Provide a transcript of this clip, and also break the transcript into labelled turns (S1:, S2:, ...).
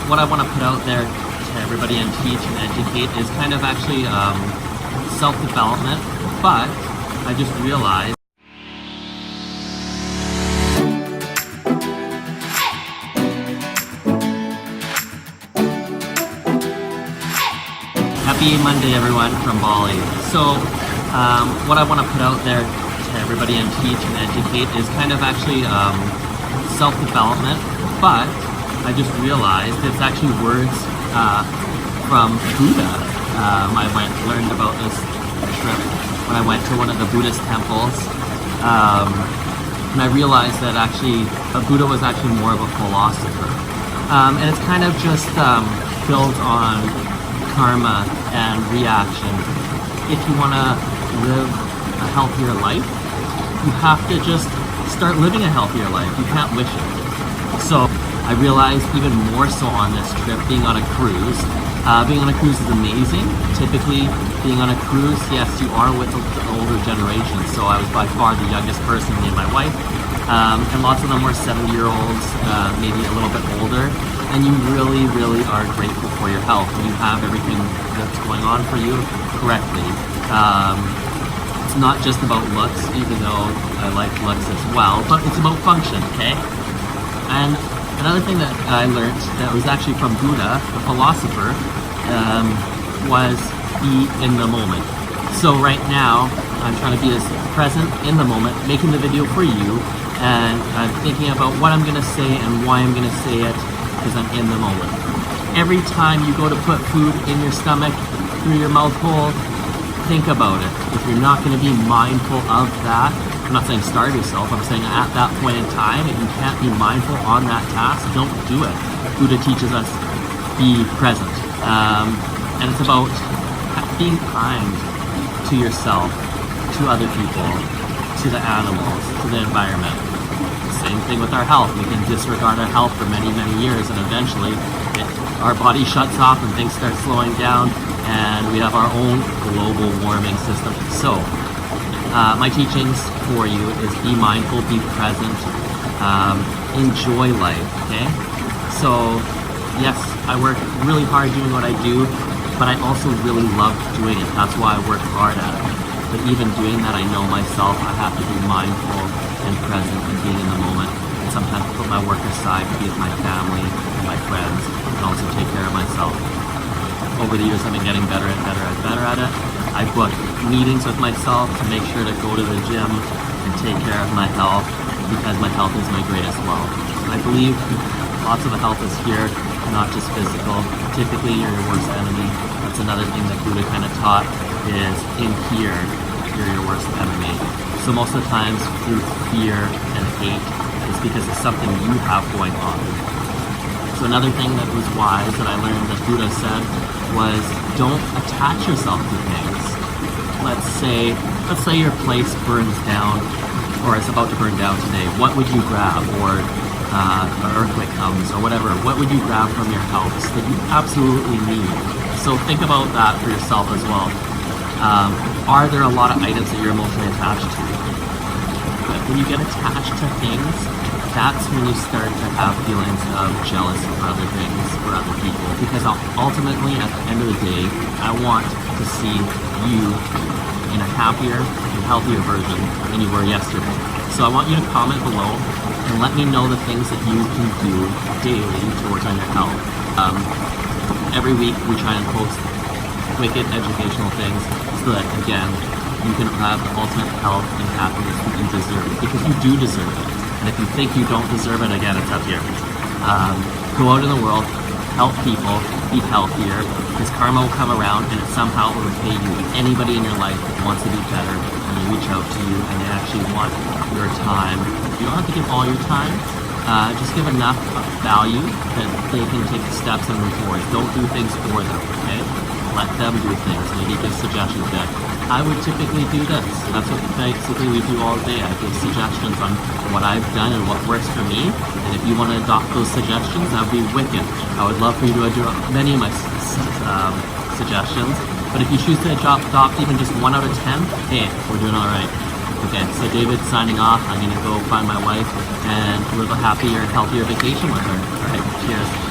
S1: what I want to put out there to everybody and teach and educate is kind of actually self-development, but I just realized Happy Monday, everyone, from Bali. So what I want to put out there to everybody and teach and educate is kind of actually self-development, but I just realized it's actually words from Buddha. I learned about this trip when I went to one of the Buddhist temples, and I realized that actually Buddha was actually more of a philosopher, and it's kind of just built on karma and reaction. If you want to live a healthier life, you have to just start living a healthier life. You can't wish it. So I realized even more so on this trip, being on a cruise. Being on a cruise is amazing. Typically, being on a cruise, yes, you are with the older generation. So I was by far the youngest person, me and my wife. And lots of them were 70-year-olds, maybe a little bit older. And you really, really are grateful for your health when you have everything that's going on for you correctly. It's not just about looks, even though I like looks as well, but it's about function, okay? And another thing that I learned that was actually from Buddha, the philosopher, was be in the moment. So right now, I'm trying to be as present in the moment, making the video for you, and I'm thinking about what I'm gonna say and why I'm gonna say it, because I'm in the moment. Every time you go to put food in your stomach, through your mouth hole, think about it. If you're not gonna be mindful of that, I'm not saying starve yourself, I'm saying at that point in time, if you can't be mindful on that task, don't do it. Buddha teaches us, be present. And it's about being kind to yourself, to other people, to the animals, to the environment. Same thing with our health. We can disregard our health for many, many years, and eventually our body shuts off and things start slowing down, and we have our own global warming system. So, my teachings for you is be mindful, be present, enjoy life, okay? So, yes, I work really hard doing what I do, but I also really love doing it. That's why I work hard at it. But even doing that, I know myself, I have to be mindful and present and being in the moment. And sometimes put my work aside to be with my family and my friends, and also take care of myself. Over the years, I've been getting better and better and better at it. I book meetings with myself to make sure to go to the gym and take care of my health, because my health is my greatest wealth. I believe lots of the health is here, not just physical. Typically, you're your worst enemy. That's another thing that Buddha kind of taught, is in here, you're your worst enemy. So most of the times through fear and hate, it's because of something you have going on. So another thing that was wise that I learned that Buddha said was, don't attach yourself to things. Let's say your place burns down, or is about to burn down today. What would you grab? Or an earthquake comes, or whatever. What would you grab from your house that you absolutely need? So think about that for yourself as well. Are there a lot of items that you're emotionally attached to? But when you get attached to things, that's when you start to have feelings of jealousy for other things, for other people. Because ultimately, at the end of the day, I want to see you in a happier and healthier version than you were yesterday. So I want you to comment below and let me know the things that you can do daily to work on your health. Every week we try and post wicked educational things so that, again, you can have the ultimate health and happiness that you deserve, because you do deserve it. And if you think you don't deserve it, again, it's up here. Go out in the world, help people, be healthier, because karma will come around and it somehow will repay you. Anybody in your life that wants to be better, and they reach out to you and they actually want your time. You don't have to give all your time. Just give enough value that they can take the steps and move forward. Don't do things for them, okay? Let them do things. Maybe give suggestions that I would typically do this. That's what basically we do all day. I give suggestions on what I've done and what works for me. And if you want to adopt those suggestions, that would be wicked. I would love for you to adopt many of my suggestions. But if you choose to adopt even just 1 out of 10, hey, we're doing all right. Okay, so David's signing off. I'm going to go find my wife and live a happier and healthier vacation with her. All right, cheers.